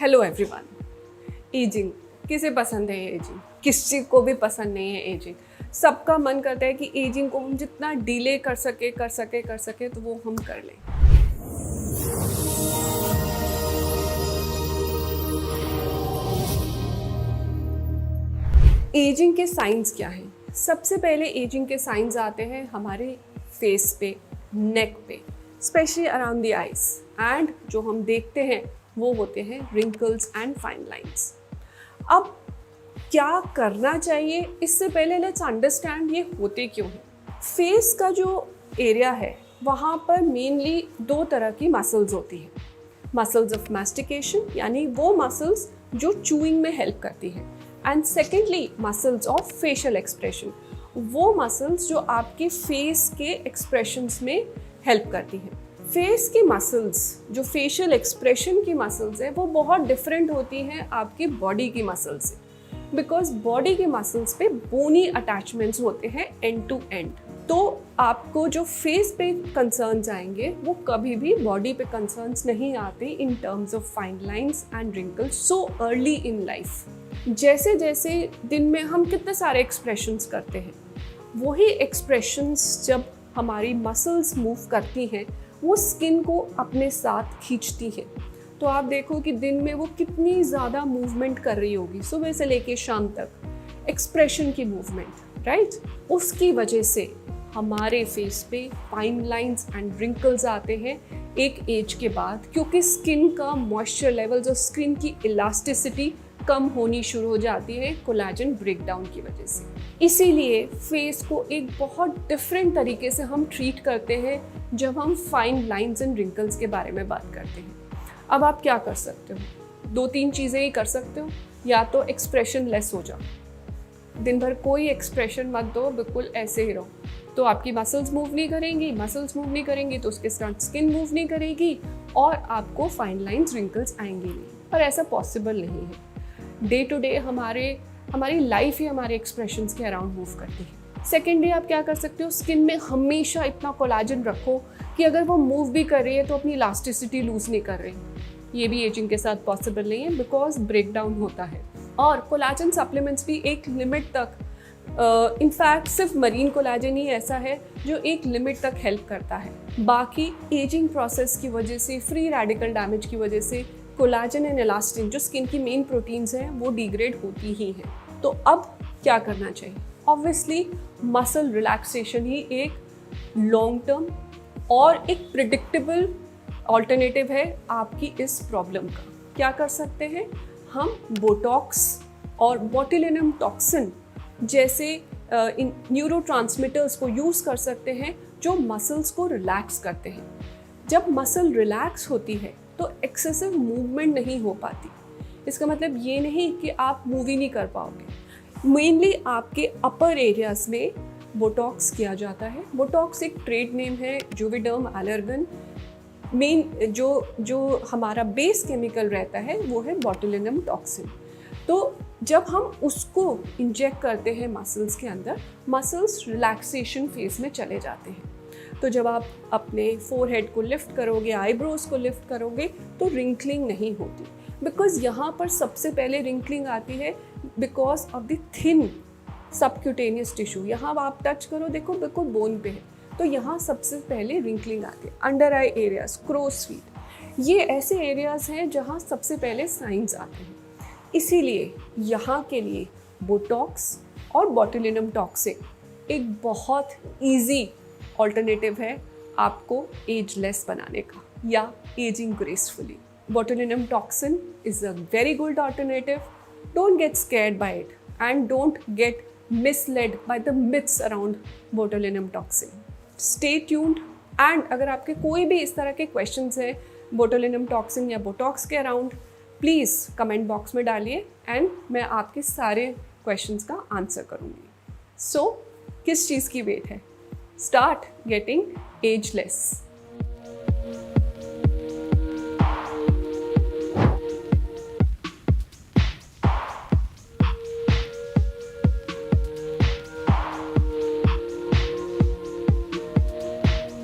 Hello everyone. Ageing किसे पसंद है? एजिंग किसी को भी पसंद नहीं है। एजिंग सबका मन करता है कि एजिंग को हम जितना डिले कर सके तो वो हम कर लें। एजिंग के साइंस क्या हैं? सबसे पहले एजिंग के साइंस आते हैं हमारे फेस पे, नेक पे, specially around the eyes, and जो हम देखते हैं वो होते हैं रिंकल्स एंड फाइन लाइंस। अब क्या करना चाहिए? इससे पहले लेट्स अंडरस्टैंड ये होते क्यों हैं। फेस का जो एरिया है वहाँ पर मेनली दो तरह की मसल्स होती हैं। मसल्स ऑफ मैस्टिकेशन, यानी वो मसल्स जो चूइंग में हेल्प करती हैं, and secondly muscles of facial expression, वो मसल्स जो आपके फेस के एक्सप्रेशंस में हेल्प करती हैं। फेस की मसल्स, जो फेशियल एक्सप्रेशन की मसल्स है, वो बहुत डिफरेंट होती हैं आपकी बॉडी की मसल्स से, बिकॉज बॉडी के मसल्स पे बोनी अटैचमेंट्स होते हैं एंड टू एंड। तो आपको जो फेस पे कंसर्न्स आएंगे वो कभी भी बॉडी पे कंसर्न्स नहीं आते in terms of fine lines and wrinkles so early in life. जैसे जैसे दिन में हम कितने सारे एक्सप्रेशंस करते हैं, वही एक्सप्रेशंस जब हमारी मसल्स मूव करती हैं वो स्किन को अपने साथ खींचती है। तो आप देखो कि दिन में वो कितनी ज़्यादा मूवमेंट कर रही होगी, सुबह से लेके शाम तक एक्सप्रेशन की मूवमेंट, राइट? उसकी वजह से हमारे फेस पे फाइन लाइंस एंड रिंकल्स आते हैं एक एज के बाद, क्योंकि स्किन का मॉइस्चर लेवल्स और स्किन की इलास्टिसिटी कम होनी शुरू हो जाती है कोलेजन ब्रेकडाउन की वजह से। इसीलिए फेस को एक बहुत डिफरेंट तरीके से हम ट्रीट करते हैं जब हम फाइन लाइंस एंड रिंकल्स के बारे में बात करते हैं। अब आप क्या कर सकते हो? दो तीन चीज़ें ही कर सकते हो। या तो एक्सप्रेशन लेस हो जाओ, दिन भर कोई एक्सप्रेशन मत दो, बिल्कुल ऐसे ही रहो, तो आपकी मसल्स मूव नहीं करेंगी तो उसके साथ स्किन मूव नहीं करेगी और आपको फाइन लाइंस रिंकल्स आएंगी नहीं। पर ऐसा पॉसिबल नहीं है। डे टू डे हमारी लाइफ ही हमारे एक्सप्रेशंस के अराउंड मूव करती है। सेकेंडली आप क्या कर सकते हो? स्किन में हमेशा इतना कोलाजन रखो कि अगर वो मूव भी कर रही है तो अपनी इलास्टिसिटी लूज नहीं कर रही। ये भी एजिंग के साथ पॉसिबल नहीं है, बिकॉज ब्रेकडाउन होता है। और कोलाजन सप्लीमेंट्स भी एक लिमिट तक, इनफैक्ट सिर्फ मरीन कोलाजन ही ऐसा है जो एक लिमिट तक हेल्प करता है। बाकी एजिंग प्रोसेस की वजह से, फ्री रेडिकल डैमेज की वजह से कोलाजन एंड इलास्टिन, जो स्किन की मेन प्रोटीन्स हैं, वो डिग्रेड होती ही हैं। तो अब क्या करना चाहिए? ऑब्वियसली मसल रिलैक्सेशन ही एक लॉन्ग टर्म और एक प्रिडिक्टेबल ऑल्टरनेटिव है आपकी इस प्रॉब्लम का। क्या कर सकते हैं हम? बोटॉक्स और बोtulinum टॉक्सिन जैसे इन न्यूरोट्रांसमिटर्स को यूज़ कर सकते हैं जो मसल्स को रिलैक्स करते हैं। जब मसल रिलैक्स होती है तो एक्सेसिव मूवमेंट नहीं हो पाती। इसका मतलब ये नहीं कि आप मूव ही नहीं कर पाओगे। मेनली आपके अपर एरियाज में बोटॉक्स किया जाता है। बोटॉक्स एक ट्रेड नेम है, जुविडर्म एलर्गन। मेन जो हमारा बेस केमिकल रहता है वो है बोtulinum टॉक्सिन। तो जब हम उसको इंजेक्ट करते हैं मसल्स के अंदर, मसल्स रिलैक्सेशन फेज में चले जाते हैं। तो जब आप अपने फोरहेड को लिफ्ट करोगे, आईब्रोज को लिफ्ट करोगे, तो रिंकलिंग नहीं होती, बिकॉज यहाँ पर सबसे पहले रिंकलिंग आती है because of the thin subcutaneous tissue. यहाँ आप टच करो, देखो बिल्कुल बोन पे है, तो यहाँ सबसे पहले रिंकलिंग आती है। अंडर आई एरियाज, क्रोस फीट, ये ऐसे एरियाज हैं जहाँ सबसे पहले साइंस आते हैं। इसीलिए यहाँ के लिए बोटॉक्स और बोtulinum टॉक्सिन एक बहुत ईजी ऑल्टरनेटिव है आपको एजलेस बनाने का या ageing gracefully. Botulinum toxin is a very good alternative. Don't get scared by it and don't get misled by the myths around botulinum toxin. Stay tuned, and अगर आपके कोई भी इस तरह के क्वेश्चंस हैं बोtulinum टॉक्सिन या बोटॉक्स के अराउंड, प्लीज़ कमेंट बॉक्स में डालिए एंड मैं आपके सारे क्वेश्चंस का आंसर करूँगी। सो किस चीज़ की वेट है? Start getting ageless.